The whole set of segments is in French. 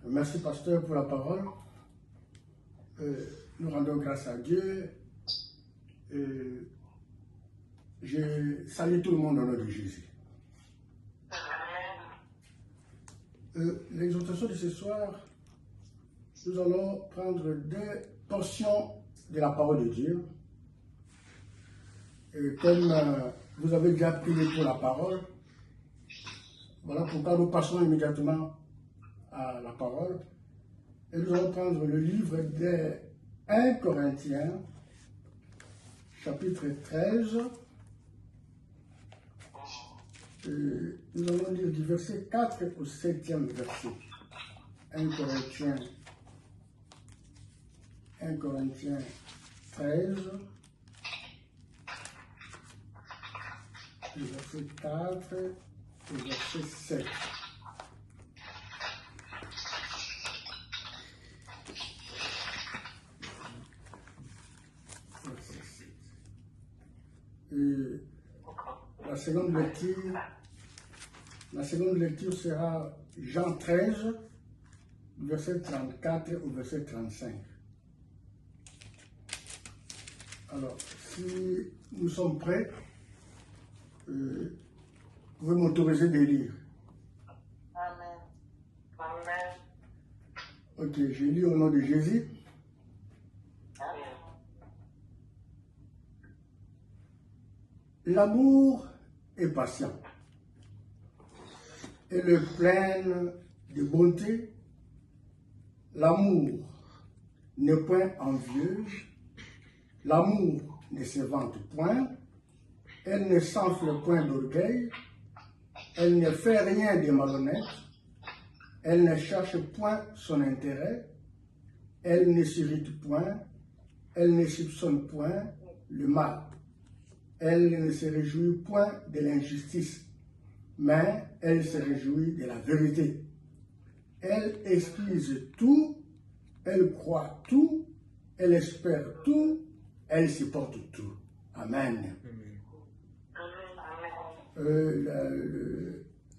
Merci, pasteur, pour la parole. Nous rendons grâce à Dieu. Je salue tout le monde au nom de Jésus. L'exhortation de ce soir, nous allons prendre deux portions de la parole de Dieu. Et comme vous avez déjà prié pour la parole, voilà pourquoi nous passons immédiatement à la parole. Et nous allons prendre le livre des 1 Corinthiens, chapitre 13. Et nous allons lire du verset 4 au 7e verset. 1 Corinthiens 13, le verset 4 et verset 7. Et la seconde lecture sera Jean 13, verset 34 au verset 35. Alors, si nous sommes prêts, vous pouvez m'autoriser de lire. Amen. Amen. Ok, je lis au nom de Jésus. Amen. L'amour est patient. Elle est pleine de bonté. L'amour n'est point envieux. L'amour ne se vante point. Elle ne s'enfle point d'orgueil. Elle ne fait rien de malhonnête. Elle ne cherche point son intérêt. Elle ne s'irrite point. Elle ne soupçonne point le mal. Elle ne se réjouit point de l'injustice, mais elle se réjouit de la vérité. Elle excuse tout, elle croit tout, elle espère tout, elle supporte tout. Amen.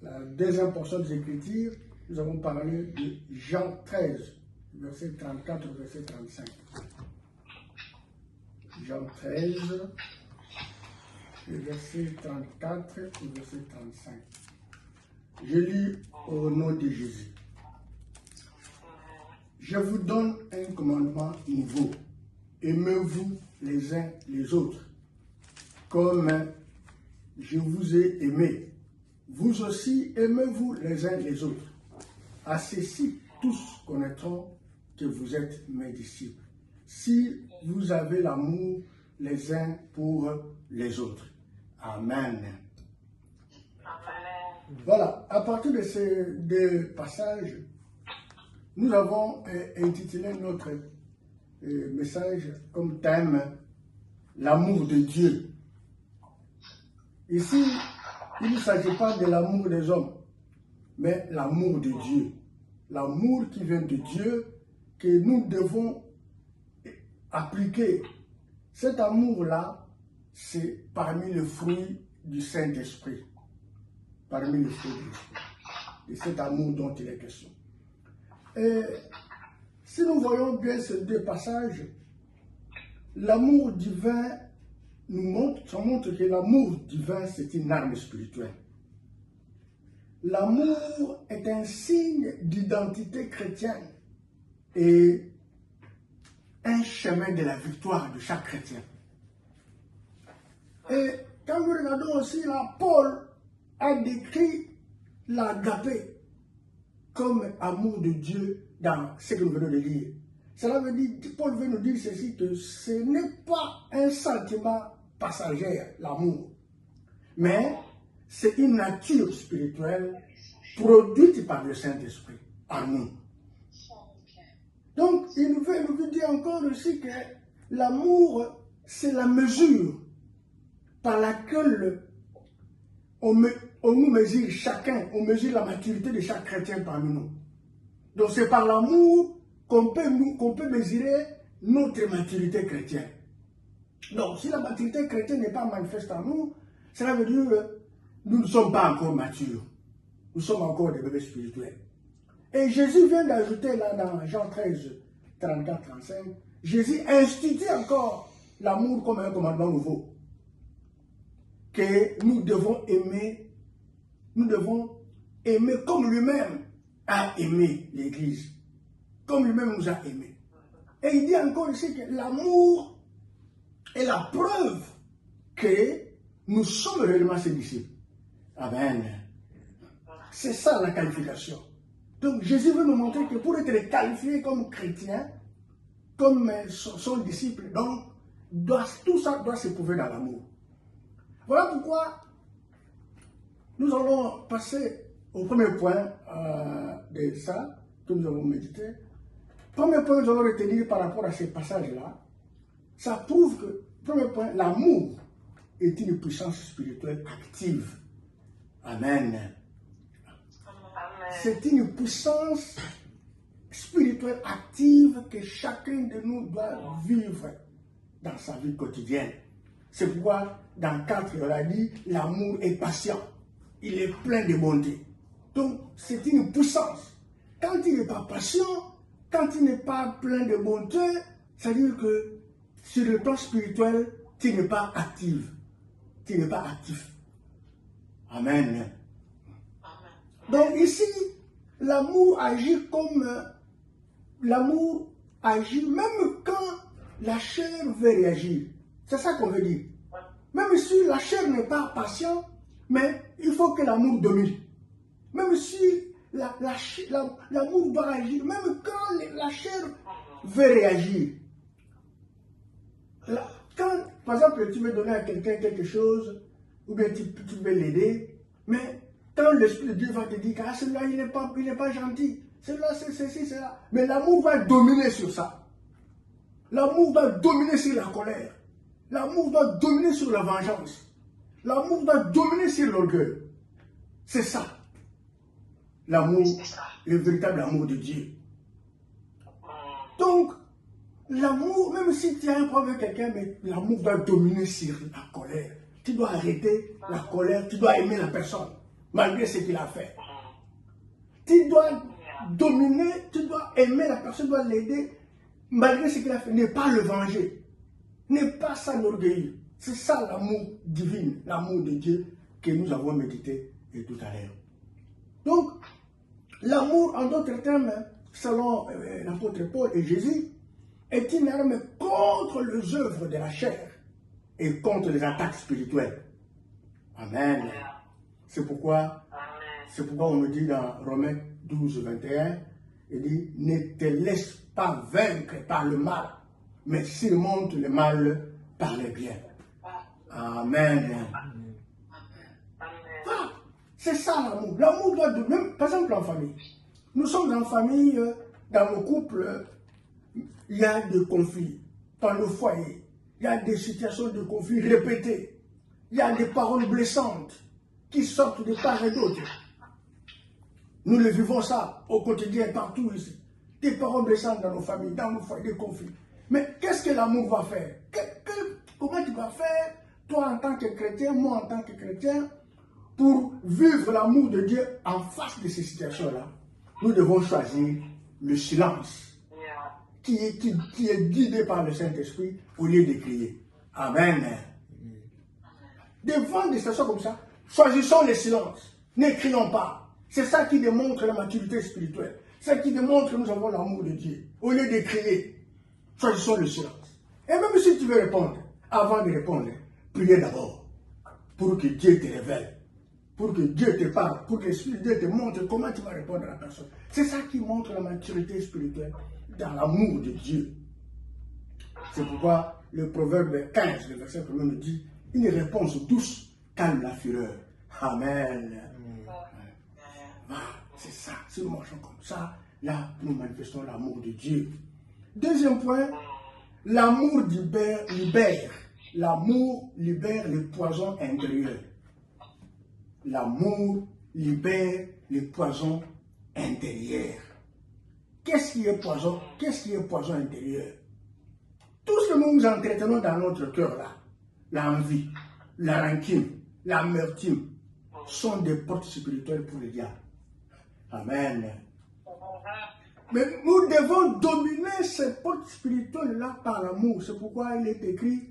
La deuxième portion des Écritures, nous avons parlé de Jean 13, verset 34 au verset 35. Jean 13, le verset 34 au verset 35. Je lis au nom de Jésus. Je vous donne un commandement nouveau. Aimez-vous les uns les autres, comme je vous ai aimé. Vous aussi aimez-vous les uns les autres. À ceci, tous connaîtront que vous êtes mes disciples, si vous avez l'amour les uns pour les autres. Amen. Voilà, à partir de ces deux passages, nous avons intitulé notre message comme thème l'amour de Dieu. Ici, il ne s'agit pas de l'amour des hommes, mais l'amour de Dieu. L'amour qui vient de Dieu, que nous devons appliquer. Cet amour-là, c'est parmi les fruits du Saint-Esprit. Parmi les fruits de l'Esprit. Et cet amour dont il est question. Et si nous voyons bien ces deux passages, l'amour divin ça montre que l'amour divin, c'est une arme spirituelle. L'amour est un signe d'identité chrétienne et un chemin de la victoire de chaque chrétien. Et quand nous regardons aussi là, Paul a décrit l'agapé comme amour de Dieu dans ce que nous venons de lire. Cela veut dire, Paul veut nous dire ceci, que ce n'est pas un sentiment passager, l'amour, mais c'est une nature spirituelle produite par le Saint-Esprit en nous. Donc, il veut nous dire encore aussi que l'amour, c'est la mesure par laquelle on nous mesure chacun, on mesure la maturité de chaque chrétien parmi nous. Donc c'est par l'amour qu'on peut mesurer notre maturité chrétienne. Donc si la maturité chrétienne n'est pas manifeste en nous, cela veut dire que nous ne sommes pas encore matures. Nous sommes encore des bébés spirituels. Et Jésus vient d'ajouter là dans Jean 13, 34, 35, Jésus institue encore l'amour comme un commandement nouveau. Que nous devons aimer comme lui-même a aimé l'Église. Comme lui-même nous a aimés. Et il dit encore ici que l'amour est la preuve que nous sommes réellement ses disciples. Amen. C'est ça la qualification. Donc Jésus veut nous montrer que pour être qualifié comme chrétien, comme son disciple, donc tout ça doit se prouver dans l'amour. Voilà pourquoi nous allons passer au premier point de ça que nous avons médité. Premier point que nous allons retenir par rapport à ces passages-là, ça prouve que, premier point, l'amour est une puissance spirituelle active. Amen. C'est une puissance spirituelle active que chacun de nous doit vivre dans sa vie quotidienne. C'est pourquoi, dans 4, on a dit, l'amour est patient. Il est plein de bonté. Donc, c'est une puissance. Quand il n'est pas patient, quand il n'est pas plein de bonté, c'est-à-dire que sur le plan spirituel, tu n'es pas actif. Tu n'es pas actif. Amen. Donc ici, l'amour agit comme... l'amour agit même quand la chair veut réagir. C'est ça qu'on veut dire. Même si la chair n'est pas patiente, mais il faut que l'amour domine. Même si l'amour doit agir, même quand la chair veut réagir. Quand, par exemple, tu veux donner à quelqu'un quelque chose, ou bien tu veux l'aider, mais quand l'Esprit de Dieu va te dire que celui-là, il n'est pas gentil, celui-là, c'est ceci, c'est là. Mais l'amour va dominer sur ça. L'amour va dominer sur la colère. L'amour va dominer sur la vengeance. L'amour va dominer sur l'orgueil. C'est ça. L'amour, le véritable amour de Dieu. Donc, l'amour, même si tu as un problème avec quelqu'un, mais l'amour va dominer sur la colère. Tu dois arrêter la colère, tu dois aimer la personne, malgré ce qu'il a fait. Tu dois dominer, tu dois aimer la personne, tu dois l'aider, malgré ce qu'il a fait. Ne pas le venger, ne pas s'enorgueillir. C'est ça l'amour divin, l'amour de Dieu que nous avons médité tout à l'heure. Donc, l'amour, en d'autres termes, selon l'apôtre Paul et Jésus, est une arme contre les œuvres de la chair et contre les attaques spirituelles. Amen. C'est pourquoi on me dit dans Romains 12, 21, il dit, ne te laisse pas vaincre par le mal, mais surmonte le mal par le bien. Amen. Voilà. C'est ça l'amour. L'amour doit même, par exemple en famille. Nous sommes en famille, dans nos couples, il y a des conflits. Dans le foyer, il y a des situations de conflits répétées. Il y a des paroles blessantes qui sortent de part et d'autre. Nous le vivons ça au quotidien, partout ici. Des paroles blessantes dans nos familles, dans nos foyers, des conflits. Mais qu'est-ce que l'amour va faire? Comment tu vas faire, toi en tant que chrétien, moi en tant que chrétien, pour vivre l'amour de Dieu en face de ces situations-là? Nous devons choisir le silence qui est guidé par le Saint-Esprit au lieu de crier. Amen. Devant des situations comme ça, choisissons le silence. Ne crions pas. C'est ça qui démontre la maturité spirituelle. C'est ça qui démontre que nous avons l'amour de Dieu. Au lieu de crier, choisissons le silence. Et même si tu veux répondre, avant de répondre, priez d'abord pour que Dieu te révèle. Pour que Dieu te parle, pour que l'Esprit de Dieu te montre comment tu vas répondre à la personne. C'est ça qui montre la maturité spirituelle dans l'amour de Dieu. C'est pourquoi le proverbe 15, le verset 1 nous dit, une réponse douce calme la fureur. Amen. C'est ça. Si nous marchons comme ça, là, nous manifestons l'amour de Dieu. Deuxième point, l'amour libère. L'amour libère le poison intérieur. L'amour libère le poison intérieur. Qu'est-ce qui est poison? Qu'est-ce qui est poison intérieur? Tout ce que nous entretenons dans notre cœur là, l'envie, la rancune, l'amertume, sont des portes spirituelles pour le diable. Amen. Mais nous devons dominer ces portes spirituelles-là par l'amour. C'est pourquoi il est écrit,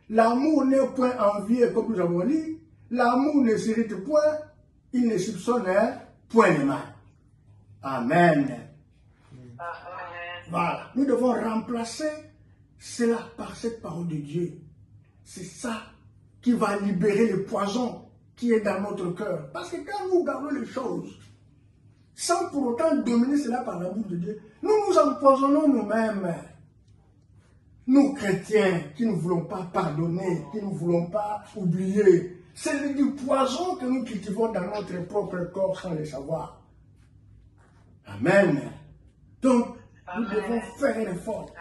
l'amour n'est point envié, comme nous avons dit. L'amour ne s'irrite point, il ne soupçonne point le mal. Amen. Voilà. Nous devons remplacer cela par cette parole de Dieu. C'est ça qui va libérer le poison qui est dans notre cœur. Parce que quand nous gardons les choses, sans pour autant dominer cela par l'amour de Dieu, nous nous empoisonnons nous-mêmes. Nous chrétiens qui ne voulons pas pardonner, qui ne voulons pas oublier, c'est du poison que nous cultivons dans notre propre corps sans le savoir. Amen. Donc, nous devons faire un effort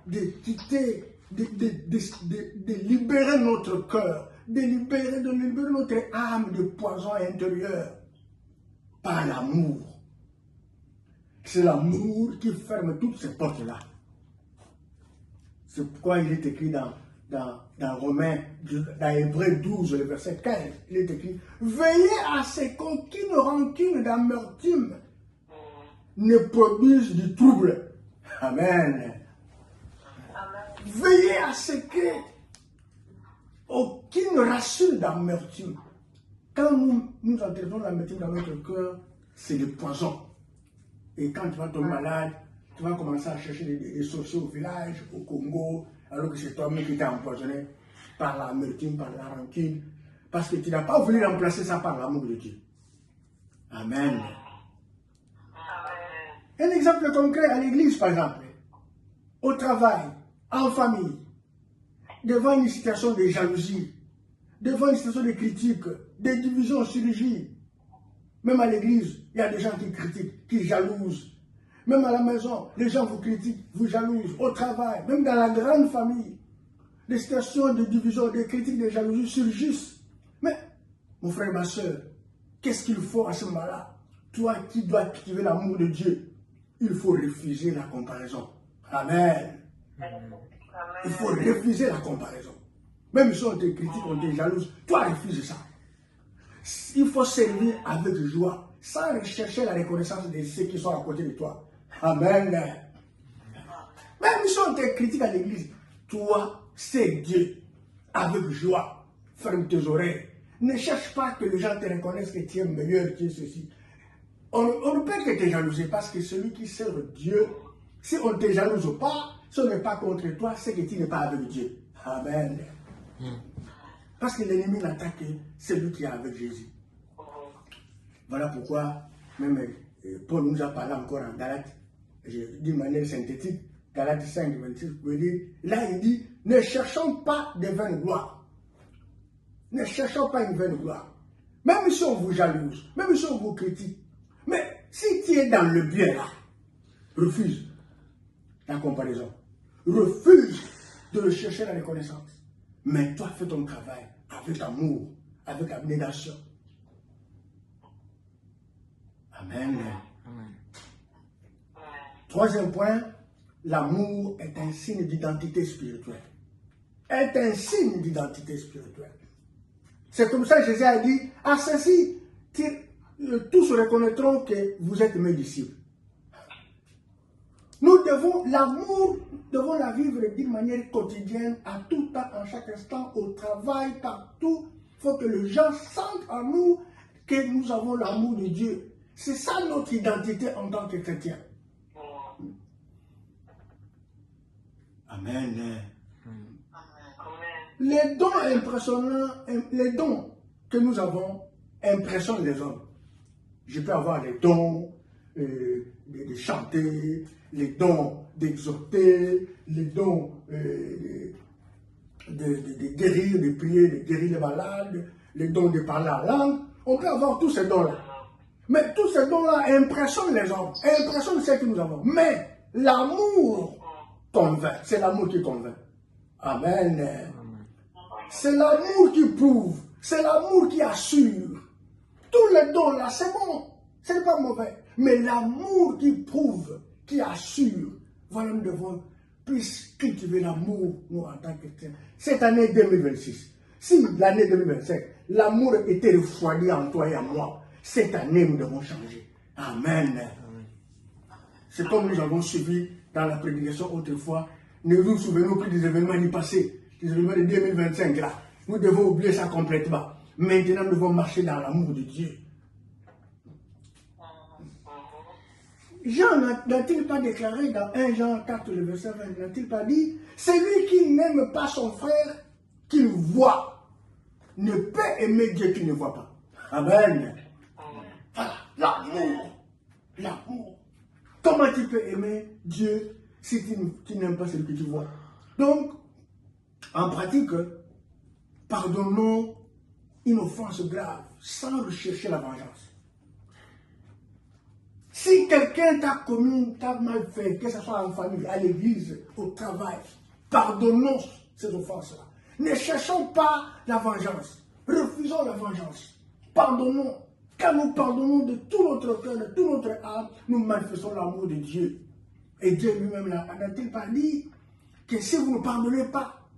de quitter, de libérer notre cœur, de libérer notre âme de poison intérieur par l'amour. C'est l'amour qui ferme toutes ces portes-là. C'est pourquoi il est écrit dans Romains, dans Hébreux 12, le verset 15, il est écrit « Veillez à ce qu'aucune rancune d'amertume ne produise du trouble. » Amen. Veillez à ce que aucune racine d'amertume. Quand nous entraînons l'amertume dans notre cœur, c'est le poison. Et quand tu vas tomber malade, tu vas commencer à chercher des sorciers au village, au Congo, alors que c'est toi-même qui t'es empoisonné par l'amertume, par la rancune, parce que tu n'as pas voulu remplacer ça par l'amour de Dieu. Amen. Un exemple concret à l'église, par exemple, au travail, en famille, devant une situation de jalousie, devant une situation de critique, de division, chirurgie. Même à l'église, il y a des gens qui critiquent, qui jalousent. Même à la maison, les gens vous critiquent, vous jalousent. Au travail, même dans la grande famille, les situations de division, de critiques, de jalousie surgissent. Mais, mon frère, ma soeur, qu'est-ce qu'il faut à ce moment-là? Toi qui dois cultiver l'amour de Dieu, il faut refuser la comparaison. Amen. Il faut refuser la comparaison. Même si on te critique, on te jalouse, toi refuse ça. Il faut servir avec joie, sans rechercher la reconnaissance de ceux qui sont à côté de toi. Amen. Même si on te critique à l'église, toi, c'est Dieu. Avec joie, ferme tes oreilles. Ne cherche pas que les gens te reconnaissent que tu es meilleur, tu es ceci. On ne peut que te jalouser parce que celui qui sert Dieu, si on ne te jalouse pas, si on n'est pas contre toi, c'est que tu n'es pas avec Dieu. Amen. Parce que l'ennemi n'attaque que celui qui est avec Jésus. Voilà pourquoi, même Paul nous a parlé encore en Galates, d'une manière synthétique, Galates 5, 26, là il dit, ne cherchons pas de vaine gloire. Ne cherchons pas une vaine gloire. Même si on vous jalouse, même si on vous critique, mais si tu es dans le bien là, refuse la comparaison. Refuse de chercher la reconnaissance. Mais toi, fais ton travail avec amour, avec abnégation. Amen. Amen. Troisième point, l'amour est un signe d'identité spirituelle. Est un signe d'identité spirituelle. C'est comme ça que Jésus a dit, à ceci, tous reconnaîtront que vous êtes mes disciples. Nous devons, l'amour, devons la vivre d'une manière quotidienne, à tout temps, en chaque instant, au travail, partout. Il faut que les gens sentent en nous que nous avons l'amour de Dieu. C'est ça notre identité en tant que chrétien. Amen. Les dons impressionnants, les dons que nous avons impressionnent les hommes. Je peux avoir les dons de chanter, les dons d'exhorter, les dons de guérir, de prier, de guérir les malades, les dons de parler en langue. On peut avoir tous ces dons-là. Mais tous ces dons-là impressionnent les hommes, impressionnent ceux que nous avons. Mais l'amour convainc, c'est l'amour qui convainc. Amen. C'est l'amour qui prouve, c'est l'amour qui assure. Tous les dons là, c'est bon, ce n'est pas mauvais. Mais l'amour qui prouve, qui assure, voilà, nous devons plus cultiver l'amour, nous, en tant que chrétiens. Cette année 2026, si l'année 2025, l'amour était refroidi en toi et en moi, cette année, nous devons changer. Amen. C'est comme nous avons suivi dans la prédication autrefois. Ne nous souvenons plus des événements du passé, des événements de 2025 là. Nous devons oublier ça complètement. Maintenant, nous devons marcher dans l'amour de Dieu. Jean n'a-t-il pas déclaré dans 1 Jean 4, le verset 20, n'a-t-il pas dit, celui qui n'aime pas son frère, qu'il voit, ne peut aimer Dieu qu'il ne voit pas. Amen. Voilà, l'amour. L'amour. Comment tu peux aimer Dieu si tu n'aimes pas celui que tu vois? Donc, en pratique, pardonnons une offense grave sans rechercher la vengeance. Si quelqu'un t'a mal fait, que ce soit en famille, à l'église, au travail, pardonnons ces offenses-là. Ne cherchons pas la vengeance. Refusons la vengeance. Pardonnons. Quand nous pardonnons de tout notre cœur, de toute notre âme, nous manifestons l'amour de Dieu. Et Dieu lui-même n'a-t-il pas dit que si vous ne pardonnez pas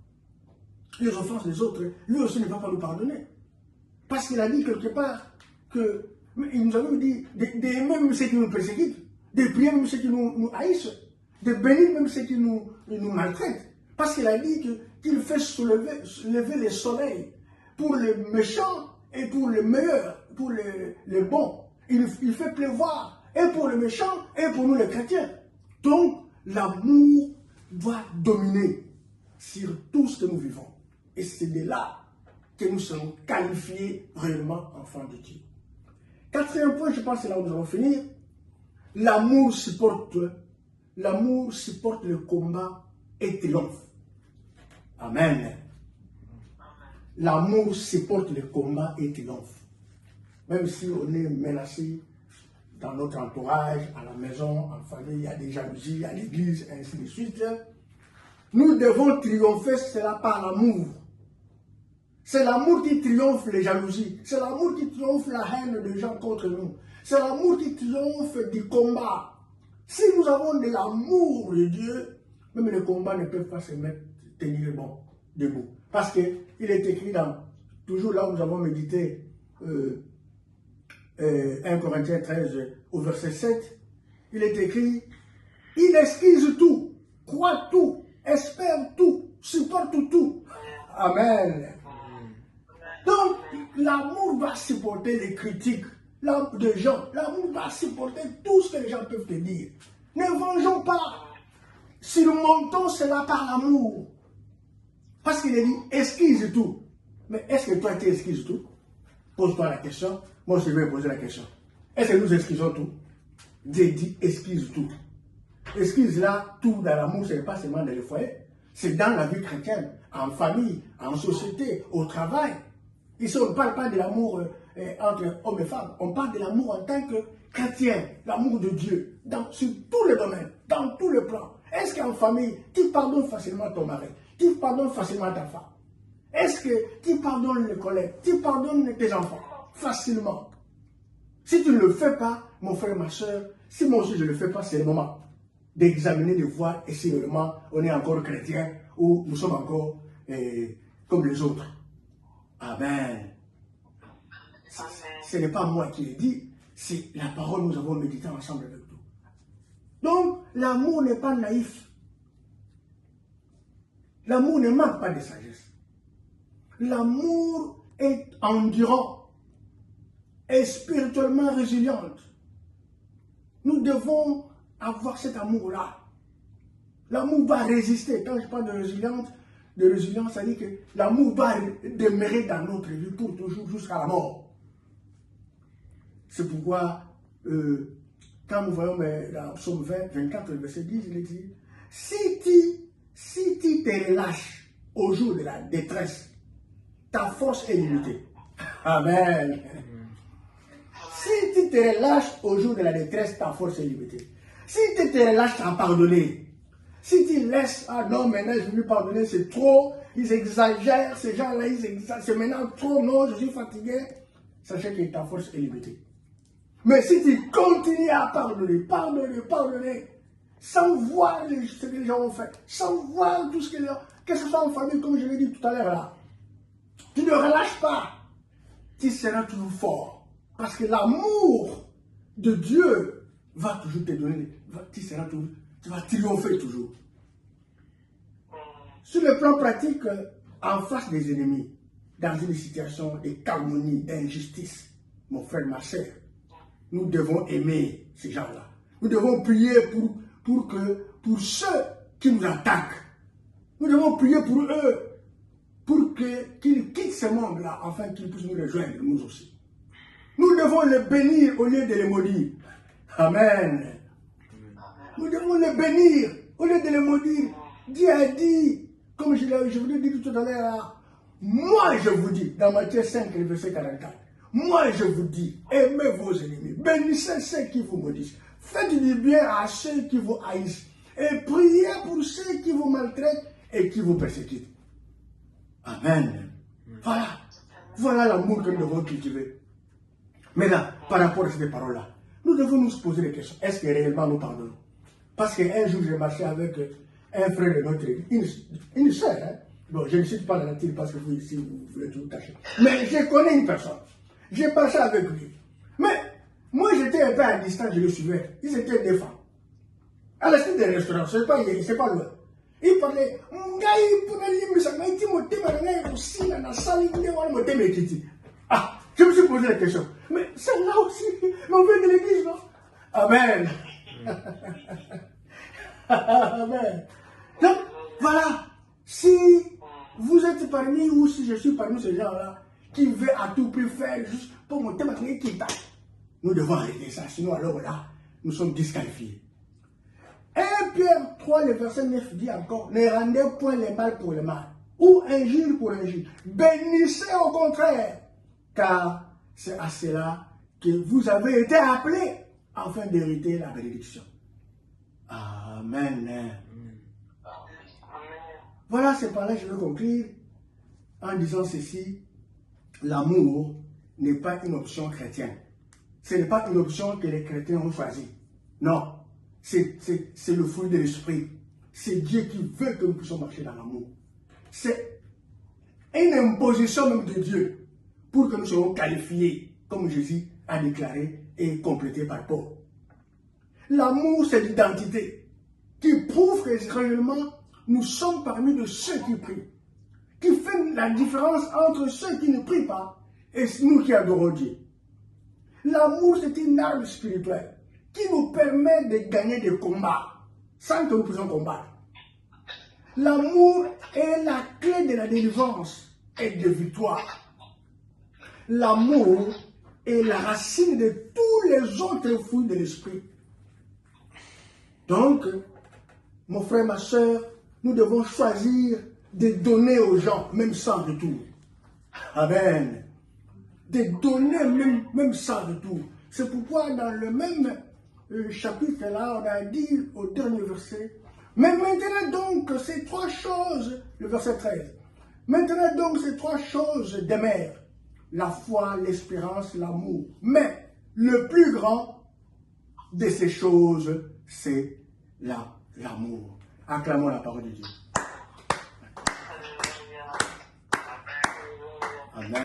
les offenses des autres, lui aussi ne va pas nous pardonner. Parce qu'il a dit quelque part que il nous a même dit d'aimer même ceux qui nous persécutent, de prier même ceux qui nous haïssent, de bénir même ceux qui nous maltraitent. Parce qu'il a dit qu'il fait lever le soleil pour les méchants et pour les meilleurs, pour les bons. Il fait pleuvoir et pour les méchants et pour nous les chrétiens. Donc, l'amour doit dominer sur tout ce que nous vivons. Et c'est de là que nous serons qualifiés réellement enfants de Dieu. Quatrième point, je pense que c'est là où nous allons finir. L'amour supporte le combat et triomphe. Amen. L'amour supporte le combat et triomphe. Même si on est menacé dans notre entourage, à la maison, en famille, il y a des jalousies, à l'église, ainsi de suite. Nous devons triompher cela par l'amour. C'est l'amour qui triomphe les jalousies. C'est l'amour qui triomphe la haine des gens contre nous. C'est l'amour qui triomphe du combat. Si nous avons de l'amour de Dieu, même les combats ne peuvent pas se tenir bon, debout. Parce qu'il est écrit toujours là où nous avons médité 1 Corinthiens 13 au verset 7, il est écrit, il excuse tout, croit tout, espère tout, supporte tout. Amen. Donc, l'amour va supporter les critiques des gens. L'amour va supporter tout ce que les gens peuvent te dire. Ne vengeons pas. Surmontons cela par l'amour. Parce qu'il est dit, excuse tout. Mais est-ce que toi, tu excuses tout? Pose-toi la question. Moi, je vais poser la question. Est-ce que nous excusons tout? Dieu dit, excuse tout. Excuse là, tout dans l'amour, ce n'est pas seulement dans le foyer. C'est dans la vie chrétienne, en famille, en société, au travail. Ici, on ne parle pas de l'amour entre hommes et femmes. On parle de l'amour en tant que chrétien, l'amour de Dieu, sur tous les domaines, dans tous les plans. Est-ce qu'en famille, tu pardonnes facilement ton mari? Tu pardonnes facilement ta femme? Est-ce que tu pardonnes les collègues? Tu pardonnes tes enfants? Facilement. Si tu ne le fais pas, mon frère, ma soeur, si moi aussi je ne le fais pas, c'est le moment d'examiner, de voir et si vraiment on est encore chrétien ou nous sommes encore comme les autres. Amen. Ce n'est pas moi qui l'ai dit, c'est la parole que nous avons médité ensemble avec nous. Donc, l'amour n'est pas naïf. L'amour ne manque pas de sagesse. L'amour est endurant et spirituellement résiliente. Nous devons avoir cet amour-là. L'amour va résister. Quand je parle de résilience, ça dit que l'amour va demeurer dans notre vie pour toujours jusqu'à la mort. C'est pourquoi, quand nous voyons dans Psaume 24, verset 10, il est dit, si tu te relâches au jour de la détresse, ta force est limitée. Amen. Si tu te relâches au jour de la détresse, ta force est limitée. Si tu te relâches à pardonner, si tu laisses, ah non, maintenant je vais lui pardonner, c'est trop, ils exagèrent, ces gens-là, ils exagèrent, c'est maintenant trop, non, je suis fatigué, sachez que ta force est limitée. Mais si tu continues à pardonner, sans voir ce que les gens ont fait, sans voir tout ce que ce soit en famille, comme je l'ai dit tout à l'heure là, tu ne relâches pas, tu seras toujours fort. Parce que l'amour de Dieu va toujours te donner, tu vas triompher toujours. Sur le plan pratique, en face des ennemis, dans une situation de calomnie, d'injustice, mon frère, ma soeur, nous devons aimer ces gens-là. Nous devons prier pour ceux qui nous attaquent. Nous devons prier pour eux, pour qu'ils quittent ce monde-là, afin qu'ils puissent nous rejoindre, nous aussi. Nous devons les bénir au lieu de les maudire. Amen. Nous devons les bénir au lieu de les maudire. Dieu a dit, comme je vous l'ai dit tout à l'heure, moi je vous dis, dans Matthieu 5, verset 44, moi je vous dis, aimez vos ennemis, bénissez ceux qui vous maudissent, faites du bien à ceux qui vous haïssent, et priez pour ceux qui vous maltraitent et qui vous persécutent. Amen. Voilà l'amour que nous devons cultiver. Maintenant, par rapport à ces paroles-là, nous devons nous poser des questions. Est-ce que réellement nous pardonnons? Parce qu'un jour, j'ai marché avec un frère de notre église, une soeur. Hein? Bon, je ne cite pas la nature parce que vous ici, vous voulez tout cacher. Mais je connais une personne. J'ai marché avec lui. Mais moi, j'étais un peu à distance, je le suivais. Ils étaient des femmes. À la suite des restaurants, c'est pas loin. Il parlait, ah, je me suis posé la question. Mais celle-là aussi, on vient de l'église, non? Amen. Amen. Donc, voilà. Si vous êtes parmi, ou si je suis parmi ces gens-là, qui veulent à tout prix faire juste pour monter ma qui passe, nous devons arrêter ça. Sinon, alors là, nous sommes disqualifiés. 1 Pierre 3, le verset 9 dit encore, ne rendez point le mal pour le mal, ou injure pour injure. Bénissez au contraire, car c'est à cela que vous avez été appelés afin d'hériter la bénédiction. Amen. Voilà, c'est par là que je veux conclure en disant ceci. L'amour n'est pas une option chrétienne. Ce n'est pas une option que les chrétiens ont choisie. Non, c'est le fruit de l'esprit. C'est Dieu qui veut que nous puissions marcher dans l'amour. C'est une imposition même de Dieu pour que nous soyons qualifiés, comme Jésus a déclaré et complété par Paul. L'amour, c'est l'identité qui prouve que réellement nous sommes parmi de ceux qui prient, qui fait la différence entre ceux qui ne prient pas et nous qui adorons Dieu. L'amour, c'est une arme spirituelle qui nous permet de gagner des combats sans que nous puissions combattre. L'amour est la clé de la délivrance et de victoire. L'amour est la racine de tous les autres fruits de l'esprit. Donc, mon frère, ma soeur, nous devons choisir de donner aux gens, même sans retour. Amen. De donner même sans retour. C'est pourquoi dans le même chapitre là, on a dit au dernier verset, mais maintenant donc ces trois choses, le verset 13, maintenant donc ces trois choses demeurent, la foi, l'espérance, l'amour. Mais le plus grand de ces choses, c'est l'amour. Acclamons la parole de Dieu.